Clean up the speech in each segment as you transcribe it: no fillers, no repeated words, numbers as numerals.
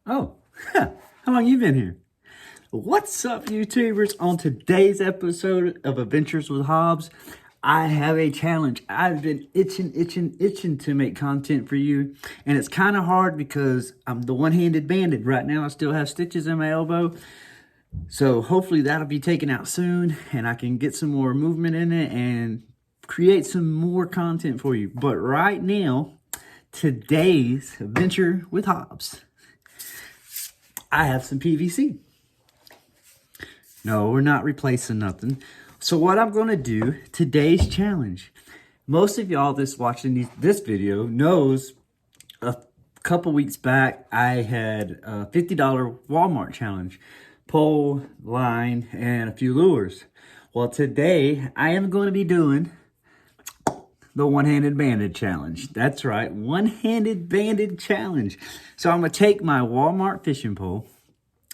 Oh, how long you been here? What's up, YouTubers? On today's episode of Adventures with Hobbs, I have a challenge. I've been itching to make content for you, and it's kind of hard because I'm the one-handed bandit right now. I still have stitches in my elbow, so hopefully that'll be taken out soon, and I can get some more movement in it and create some more content for you. But right now, today's Adventure with Hobbs, I have some PVC. No, we're not replacing nothing. So what I'm going to do, today's challenge. Most of y'all that's watching this video knows a couple weeks back, I had a $50 Walmart challenge. Pole, line, and a few lures. Well, today I am going to be doing the one-handed bandit challenge. That's right, one-handed bandit challenge. So I'm going to take my Walmart fishing pole,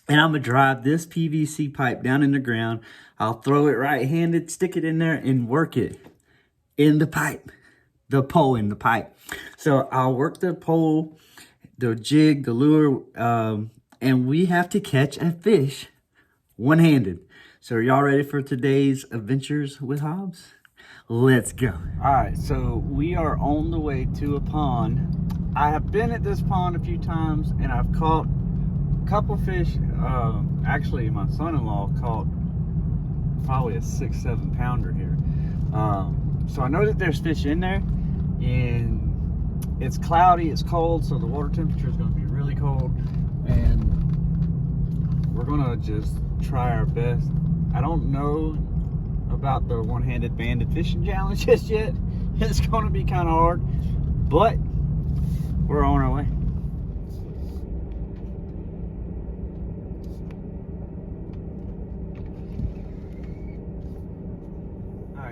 and I'm going to drive this PVC pipe down in the ground. I'll throw it right-handed, stick it in there, and work it in the pipe. The pole in the pipe. So I'll work the pole, the jig, the lure, and we have to catch a fish one-handed. So are y'all ready for today's Adventures with Hobbs? Let's go. All right, so we are on the way to a pond. I have been at this pond a few times, and I've caught couple fish. Actually, my son-in-law caught probably a 6-7 pounder here. So I know that there's fish in there, and it's cloudy, it's cold, so the water temperature is going to be really cold, and we're going to just try our best. I don't know about the one-handed bandit fishing challenge just yet. It's going to be kind of hard, but we're on our way.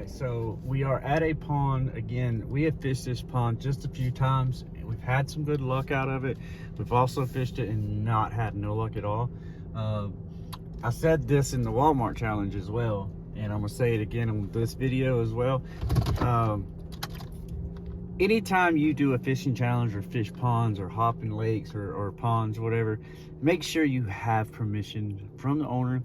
So we are at a pond again. We have fished this pond just a few times, and we've had some good luck out of it. We've also fished it and not had no luck at all. I said this in the Walmart challenge as well, and I'm gonna say it again on this video as well. Anytime you do a fishing challenge or fish ponds or hop in lakes or ponds, whatever, make sure you have permission from the owner.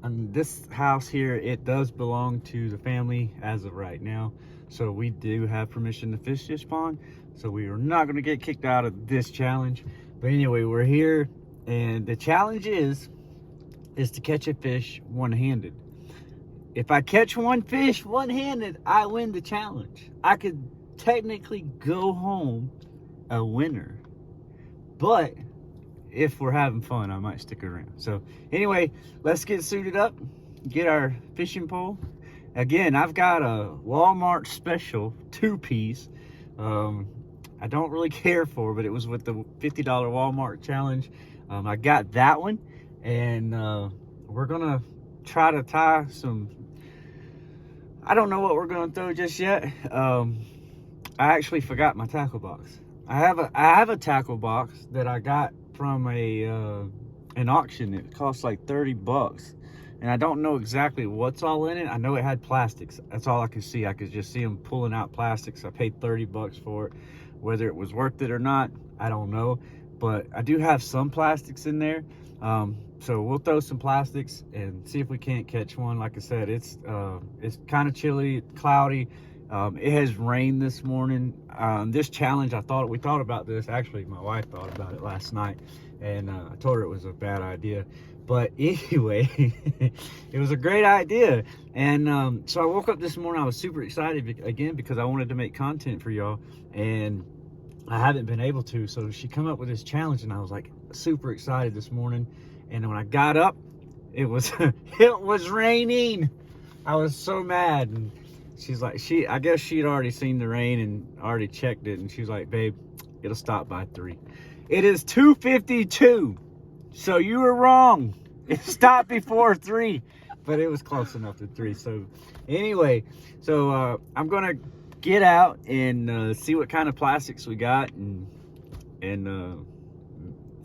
And this house here, it does belong to the family as of right now, so we do have permission to fish this pond, so we are not going to get kicked out of this challenge. But anyway, we're here, and the challenge is to catch a fish one-handed. If I catch one fish one-handed, I win the challenge. I could technically go home a winner, but if we're having fun, I might stick around. So anyway, let's get suited up, get our fishing pole. Again, I've got a Walmart special 2-piece. I don't really care for, but it was with the $50 Walmart challenge. I got that one, and we're gonna try to tie some, I don't know what we're gonna throw just yet. I actually forgot my tackle box. I have a tackle box that I got from an auction. It cost like 30 bucks, and I don't know exactly what's all in it. I know it had plastics. That's all I could see. I could just see them pulling out plastics. I paid 30 bucks for it. Whether it was worth it or not, I don't know, but I do have some plastics in there. So we'll throw some plastics and see if we can't catch one. Like I said, it's kind of chilly, cloudy. It has rained this morning. This challenge, we thought about this. Actually, my wife thought about it last night, and I told her it was a bad idea. But anyway, it was a great idea. And so I woke up this morning. I was super excited again because I wanted to make content for y'all, and I haven't been able to. So she come up with this challenge, and I was like super excited this morning. And when I got up, it was it was raining. I was so mad. And she's like, I guess she'd already seen the rain and already checked it, and she's like, babe, it'll stop by 3. It is 2:52, so you were wrong. It stopped before 3, but it was close enough to 3. So anyway, so I'm gonna get out and see what kind of plastics we got, and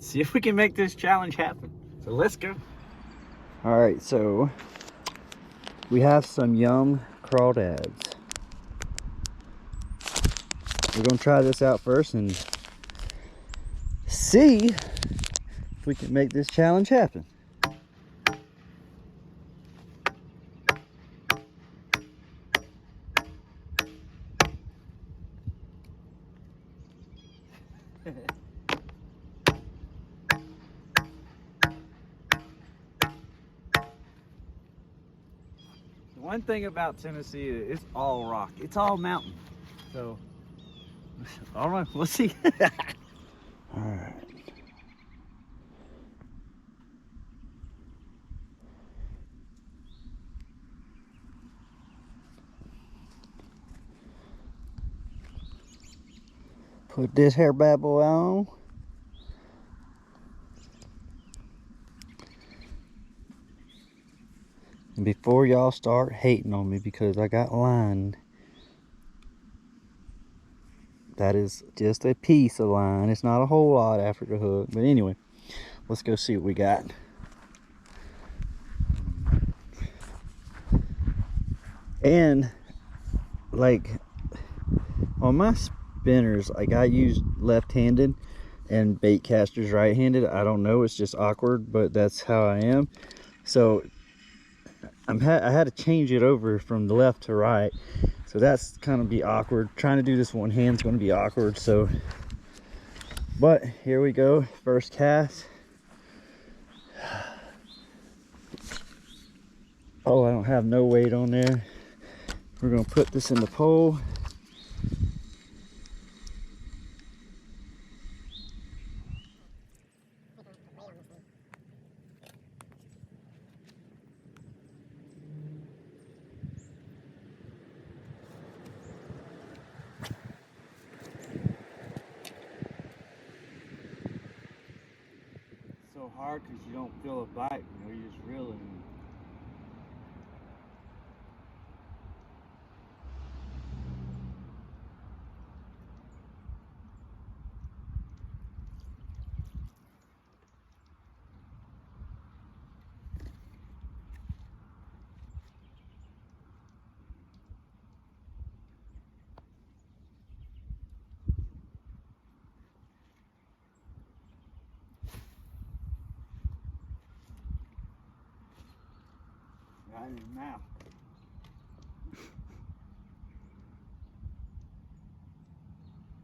see if we can make this challenge happen. So let's go. All right, so we have some young crawdads. We're gonna try this out first and see if we can make this challenge happen. One thing about Tennessee, it's all rock. It's all mountain. So, I don't know. We'll see. All right. Put this hair bad boy on. And before y'all start hating on me because I got line, that is just a piece of line. It's not a whole lot after the hook. But anyway, let's go see what we got. And like on my spinners, like I use left-handed and bait casters right-handed. I don't know, it's just awkward, but that's how I am. So I had to change it over from the left to right, so that's kind of be awkward. Trying to do this one hand's going to be awkward. So, but here we go, first cast. Oh, I don't have no weight on there. We're going to put this in the pole. So hard because you don't feel a bite, you know, you're just reeling. Right in his mouth.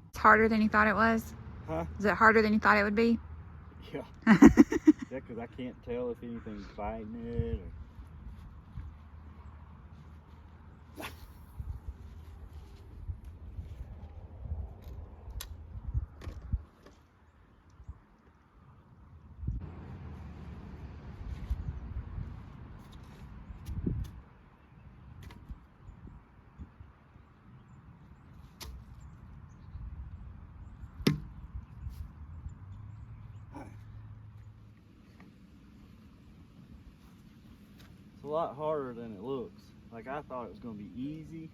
It's harder than you thought it was? Huh? Is it harder than you thought it would be? Yeah. Yeah, because I can't tell if anything's biting it or... It's a lot harder than it looks. Like I thought it was going to be easy.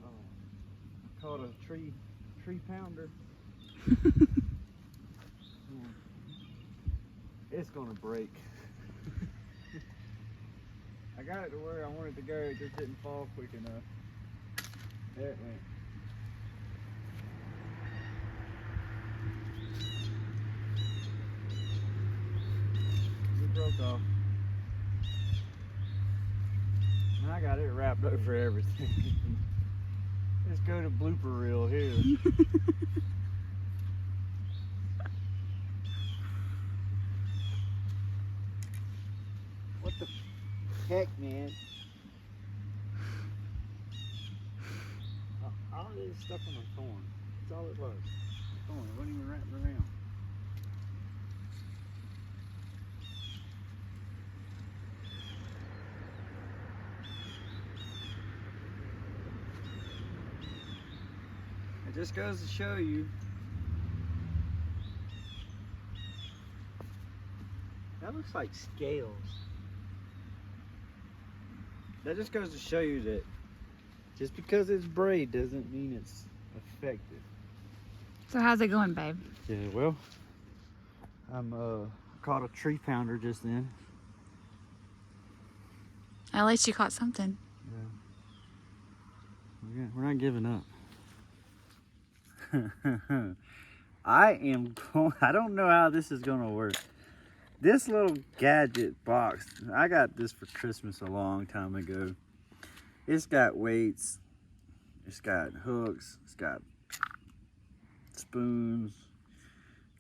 Oh, I caught a tree pounder. It's going to break. I got it to where I wanted to go, it just didn't fall quick enough. There it went. It broke off. And I got it wrapped over everything. Let's go to blooper reel here. What the heck, man? All it is stuck on a thorn. That's all it was. A thorn. It wasn't even wrapped around. It just goes to show you. That looks like scales. That just goes to show you that just because it's braid doesn't mean it's effective. So how's it going, babe? Yeah, well, I'm caught a tree pounder just then. At least you caught something. We're not giving up. I don't know how this is gonna work. This little gadget box, I got this for Christmas a long time ago. It's got weights, it's got hooks, it's got spoons,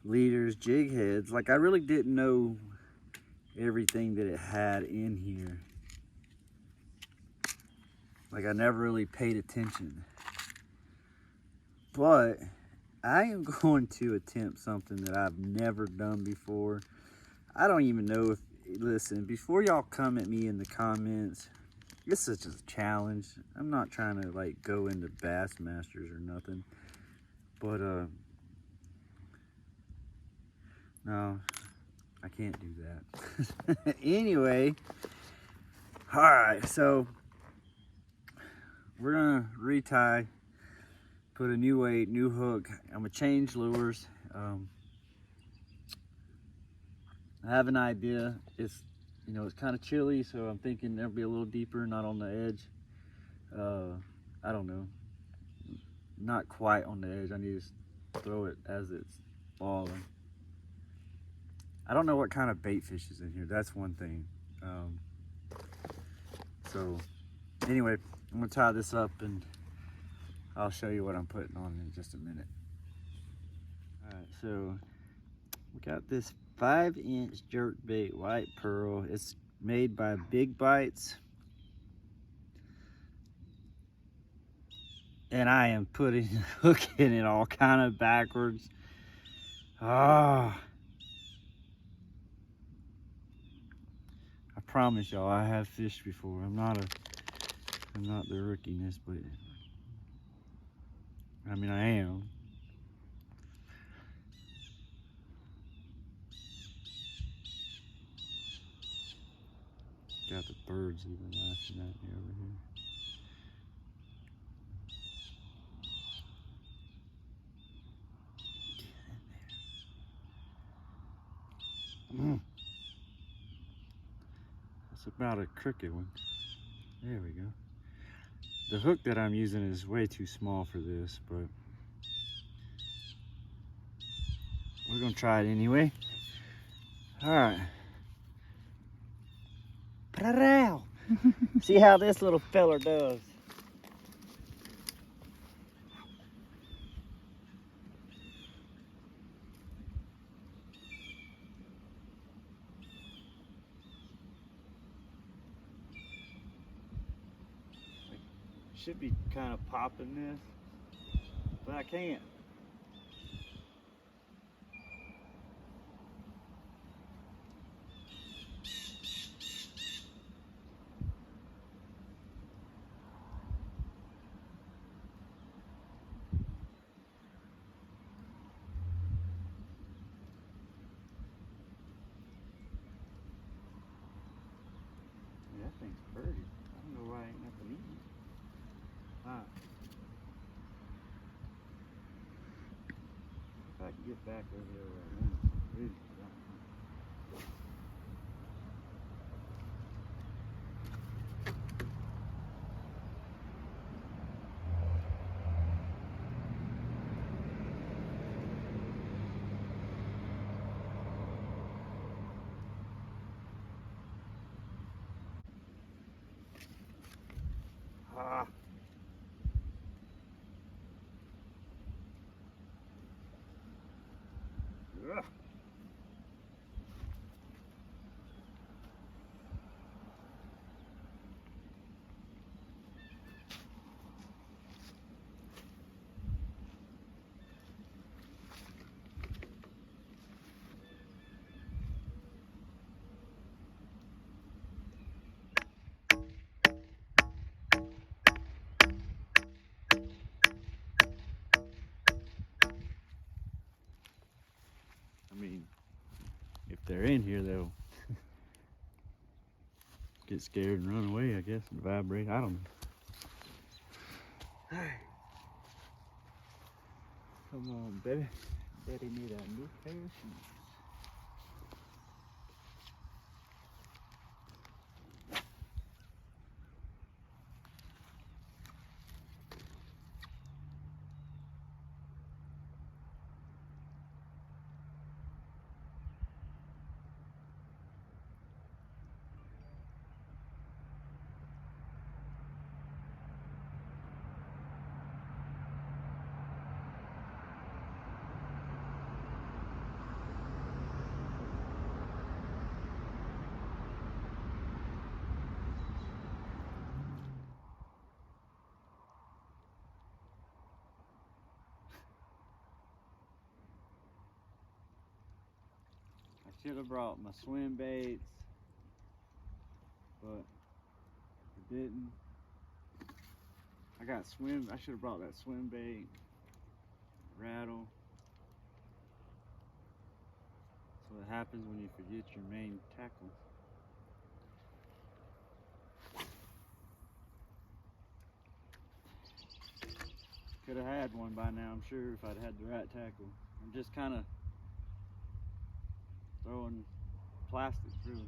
leaders, jig heads. Like, I really didn't know everything that it had in here. Like, I never really paid attention. But I am going to attempt something that I've never done before. I don't even know if, listen, before y'all come at me in the comments, this is just a challenge. I'm not trying to like go into Bassmasters or nothing. But no, I can't do that. Anyway, all right, so we're gonna retie, put a new weight, new hook. I'm gonna change lures. I have an idea. It's, you know, it's kind of chilly, so I'm thinking there'll be a little deeper, not on the edge. I don't know, not quite on the edge. I need to throw it as it's falling. I don't know what kind of bait fish is in here. That's one thing. So anyway, I'm gonna tie this up and I'll show you what I'm putting on in just a minute. All right, so we got this 5-inch jerkbait white pearl. It's made by Big Bites. And I am putting the hook in it all kind of backwards. Ah. I promise y'all, I have fished before. I'm not the rookie in this, but I mean, I am. Got the birds even laughing at me over here. That's about a crooked one. There we go. The hook that I'm using is way too small for this, but we're gonna try it anyway. All right. See how this little feller does. Should be kind of popping this, but I can't. Yeah, that thing's pretty. I don't know why I ain't nothing eating. Alright. If I can get back over there where I want to really Ah. Ugh. I mean, if they're in here, they'll get scared and run away, I guess, and vibrate. I don't know. Hey. Come on, baby. Daddy need a new pair of shoes. should have brought my swim baits, but I didn't. I should have brought that swim bait, rattle. That's what happens when you forget your main tackle. Could have had one by now, I'm sure, if I'd had the right tackle. I'm just kind of throwing plastics, really.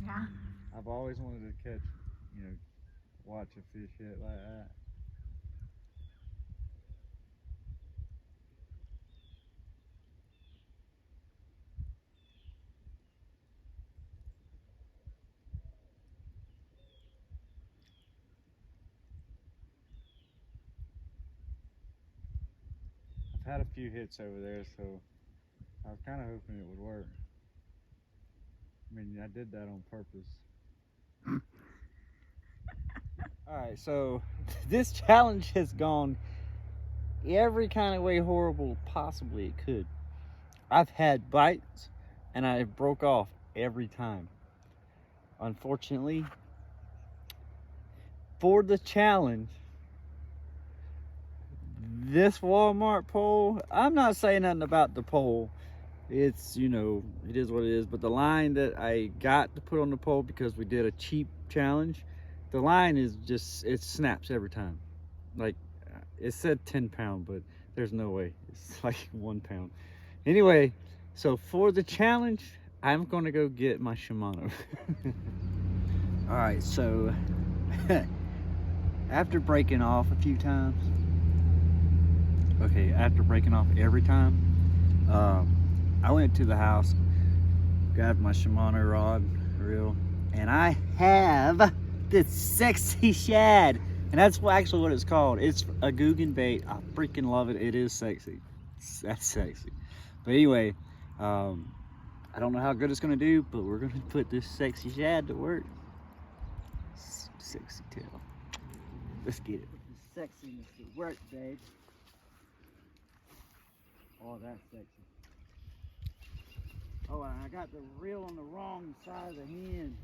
Yeah. I've always wanted to catch, watch a fish hit like that. I've had a few hits over there, so I was kind of hoping it would work. I mean, I did that on purpose. Alright, so this challenge has gone every kind of way horrible possibly it could. I've had bites and I broke off every time. Unfortunately, for the challenge, this Walmart pole, I'm not saying nothing about the pole. It's, it is what it is. But the line that I got to put on the pole, because we did a cheap challenge, the line is just, it snaps every time. Like, it said 10 pound, but there's no way. It's like 1 pound. Anyway, so for the challenge, I'm gonna go get my Shimano. All right, so after breaking off a few times, after breaking off every time, I went to the house, grabbed my Shimano rod reel, and I have this sexy shad. And that's actually what it's called. It's a Guggen bait. I freaking love it. It is sexy. That's sexy. But anyway, I don't know how good it's gonna do, but we're gonna put this sexy shad to work. Sexy tail. Let's get it. The sexiness to work, babe. Oh, that's sexy. Oh, and I got the reel on the wrong side of the hand.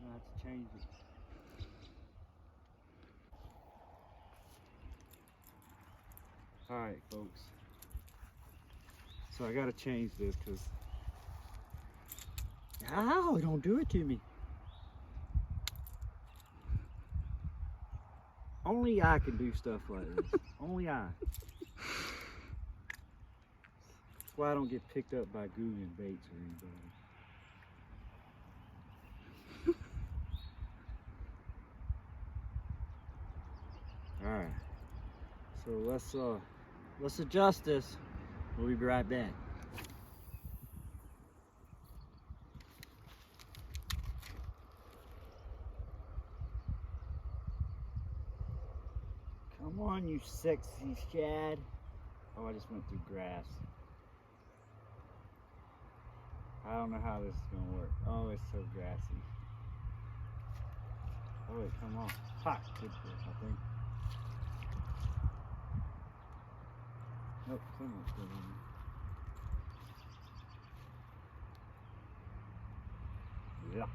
I have to change it. Alright, folks. So I gotta change this because. Ow, don't do it to me. Only I can do stuff like this. Only I. That's why I don't get picked up by Guggen baits or anybody. Alright. So let's adjust this. We'll be right back. Come on, you sexy shad. Oh, I just went through grass. I don't know how this is gonna work. Oh, it's so grassy. Oh, wait, come on. Ha! Good fish, I think. Nope, someone's still on there. Yuck.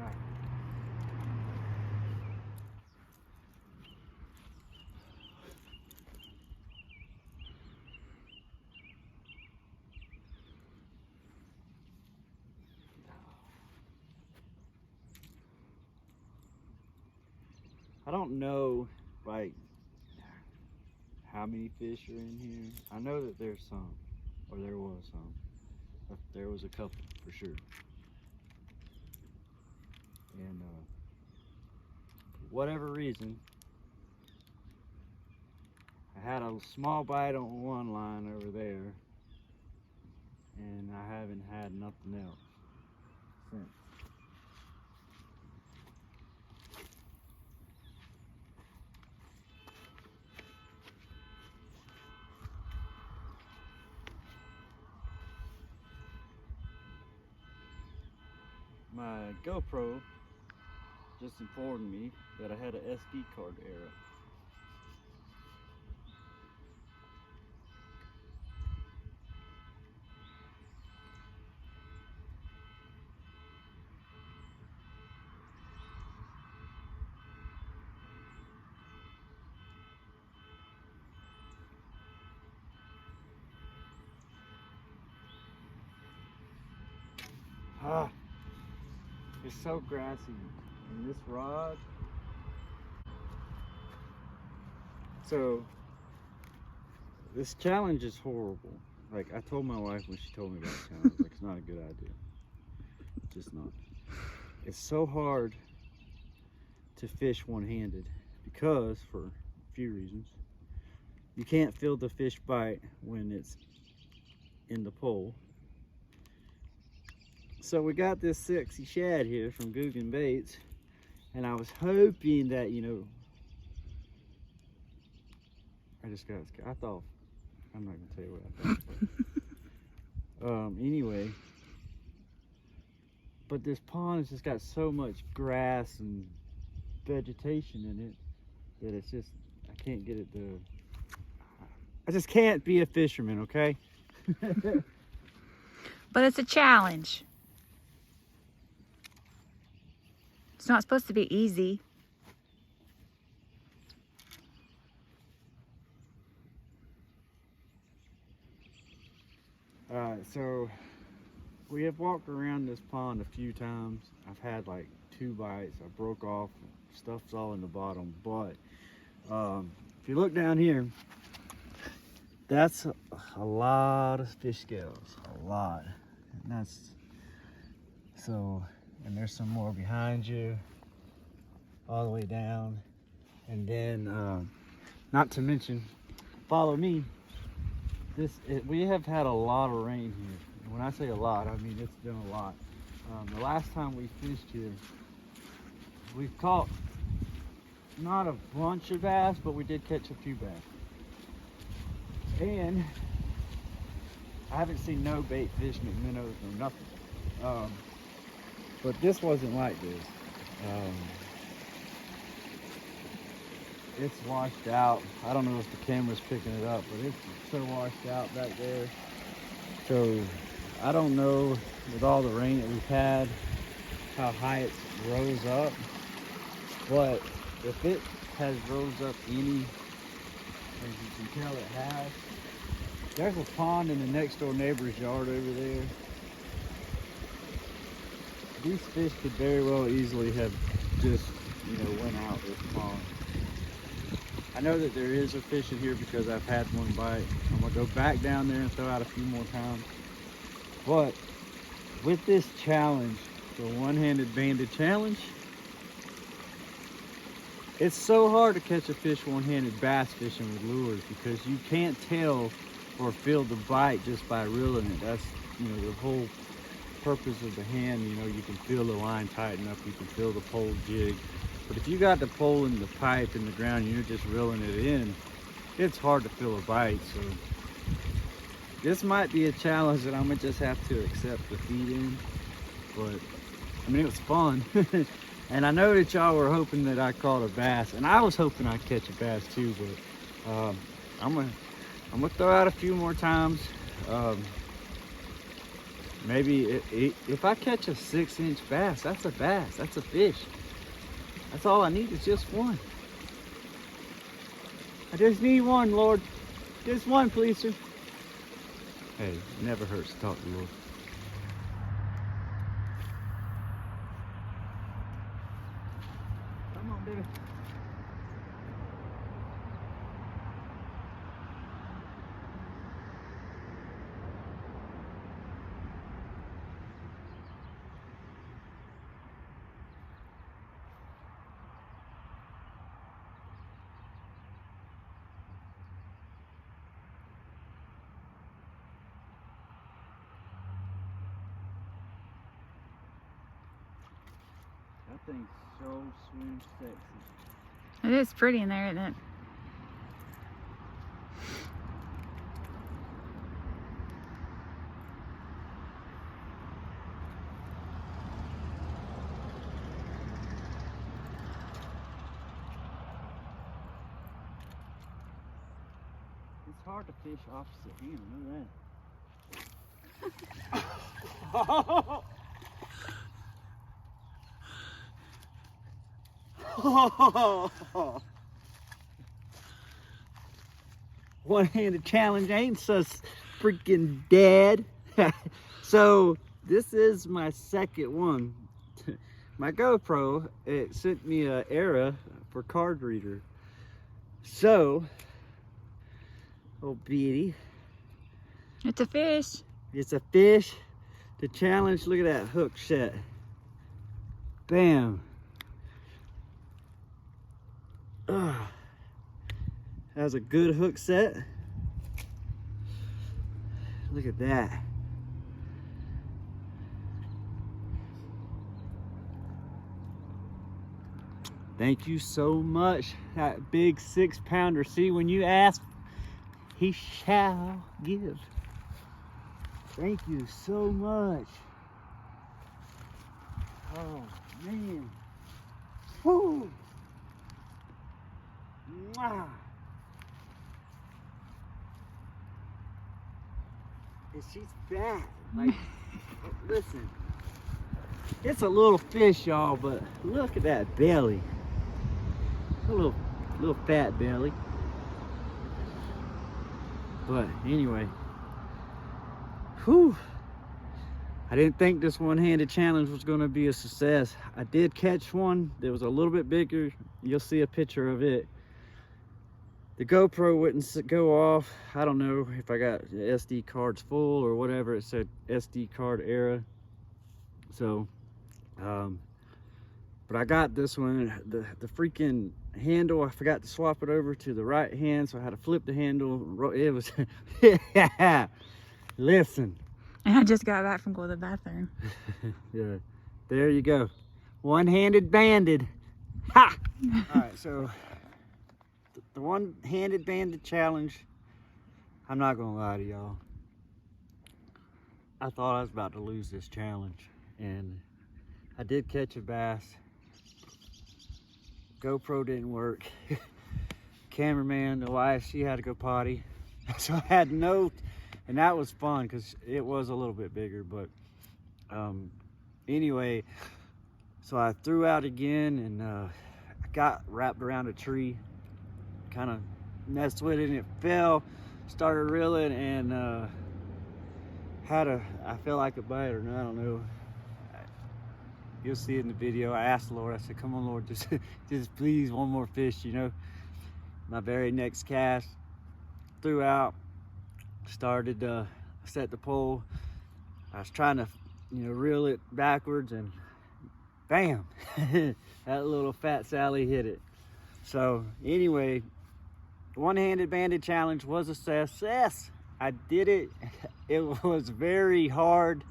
Alright. I don't know, like, how many fish are in here. I know that there's some, or there was some. There was a couple, for sure. And, whatever reason, I had a small bite on one line over there, and I haven't had nothing else since. My GoPro just informed me that I had an SD card error. Ah, it's so grassy, and this rod. So this challenge is horrible. Like, I told my wife when she told me about the challenge, like, it's not a good idea. Just not. It's so hard to fish one-handed because, for a few reasons, you can't feel the fish bite when it's in the pole. So we got this sexy shad here from Guggen Baits, and I was hoping that, you know, I just got scared. I thought, I'm not gonna tell you what I thought. Anyway, but this pond has just got so much grass and vegetation in it that it's just, I can't get it to, I just can't be a fisherman, okay? But it's a challenge. It's not supposed to be easy. Alright, so we have walked around this pond a few times. I've had like 2 bites. I broke off. Stuff's all in the bottom. But if you look down here, that's a lot of fish scales. A lot. And that's so, and there's some more behind you, all the way down. And then, not to mention, follow me. We have had a lot of rain here. And when I say a lot, I mean it's been a lot. The last time we fished here, we caught not a bunch of bass, but we did catch a few bass. And I haven't seen no bait fish, minnows, or nothing. But this wasn't like this. It's washed out. I don't know if the camera's picking it up, but it's so washed out back there. So I don't know, with all the rain that we've had, how high it rose up. But if it has rose up any, as you can tell it has, there's a pond in the next door neighbor's yard over there. These fish could very well easily have just, you know, went out this pond. I know that there is a fish in here because I've had one bite. I'm gonna go back down there and throw out a few more times. But with this challenge, the one-handed bandit challenge, it's so hard to catch a fish one-handed bass fishing with lures because you can't tell or feel the bite just by reeling it. That's, you know, the whole purpose of the hand. You know, you can feel the line tighten up, you can feel the pole jig. But if you got the pole in the pipe in the ground and you're just reeling it in, it's hard to feel a bite. So this might be a challenge that I'm gonna just have to accept defeat in. But I mean, it was fun. And I know that y'all were hoping that I caught a bass, and I was hoping I'd catch a bass too, but I'm gonna throw out a few more times. Maybe if I catch a 6-inch bass, that's a bass, that's a fish. That's all I need is just one. I just need one, Lord. Just one, please, sir. Hey, it never hurts to talk to the Lord. Come on, baby. thing's so swim sexy. It is pretty in there, isn't it? It's hard to fish opposite hand, I know that. One-handed challenge ain't so freaking dead. So this is my second one. My GoPro, it sent me an error for card reader. So, oh Betty, It's a fish. it's a fish. The challenge, look at that hook set. Bam. Has a good hook set. Look at that. Thank you so much. That big 6-pounder. See, when you ask, he shall give. Thank you so much. Oh man. Woo. Mwah. And she's back. Like, listen. It's a little fish, y'all, but look at that belly. A little fat belly. But anyway. Whew. I didn't think this one-handed challenge was going to be a success. I did catch one that was a little bit bigger. You'll see a picture of it. The GoPro wouldn't go off. I don't know if I got the SD cards full or whatever. It said SD card error. So, but I got this one. The freaking handle, I forgot to swap it over to the right hand, so I had to flip the handle. It was, yeah. Listen. And I just got back from going to the bathroom. Yeah, there you go. One-handed bandit. Ha! All right, so the one-handed bandit challenge, I'm not gonna lie to y'all. I thought I was about to lose this challenge, and I did catch a bass. GoPro didn't work. Cameraman, the wife, she had to go potty. So I had no, and that was fun because it was a little bit bigger, but anyway, so I threw out again, and I got wrapped around a tree, kind of messed with it, and it fell, started reeling, and I felt like a bite, or I don't know. You'll see it in the video. I asked the Lord, I said, come on, Lord, just please, one more fish, you know. My very next cast, threw out, started set the pole. I was trying to, you know, reel it backwards, and bam, that little fat Sally hit it. So anyway, one-handed bandit challenge was a success. I did it. It was very hard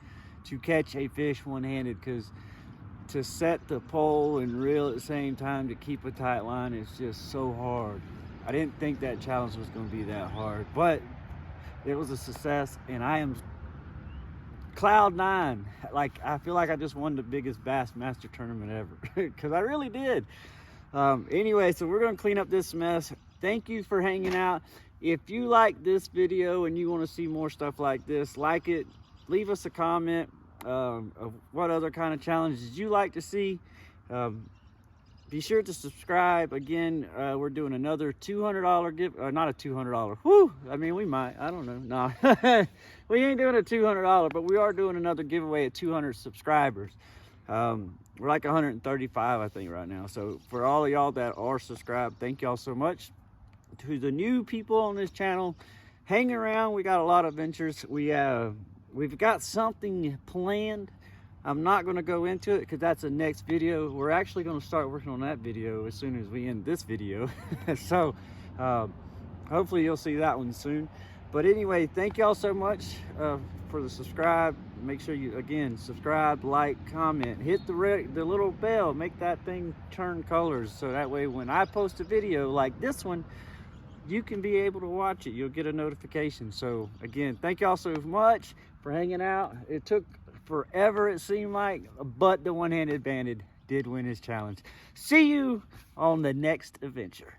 to catch a fish one-handed, because to set the pole and reel at the same time to keep a tight line is just so hard. I didn't think that challenge was going to be that hard, but it was a success, and I am cloud 9. Like, I feel like I just won the biggest Bass Master Tournament ever, because I really did. Anyway, so we're going to clean up this mess. Thank you for hanging out. If you like this video and you want to see more stuff like this, like it, leave us a comment of what other kind of challenges you like to see. Be sure to subscribe. Again, we're doing another $200 give, not a $200. Whoo! I mean, we might. I don't know. No, we ain't doing a $200, but we are doing another giveaway at 200 subscribers. We're like 135, I think, right now. So for all of y'all that are subscribed, thank y'all so much. To the new people on this channel, hang around. We got a lot of ventures. We've got something planned. I'm not going to go into it because that's the next video. We're actually going to start working on that video as soon as we end this video. So hopefully you'll see that one soon. But anyway, thank y'all so much for the subscribe. Make sure you, again, subscribe, like, comment, hit the little bell, make that thing turn colors, so that way when I post a video like this one, you can be able to watch it. You'll get a notification. So again, thank y'all so much for hanging out. It took forever, it seemed like, but the one-handed bandit did win his challenge. See you on the next adventure.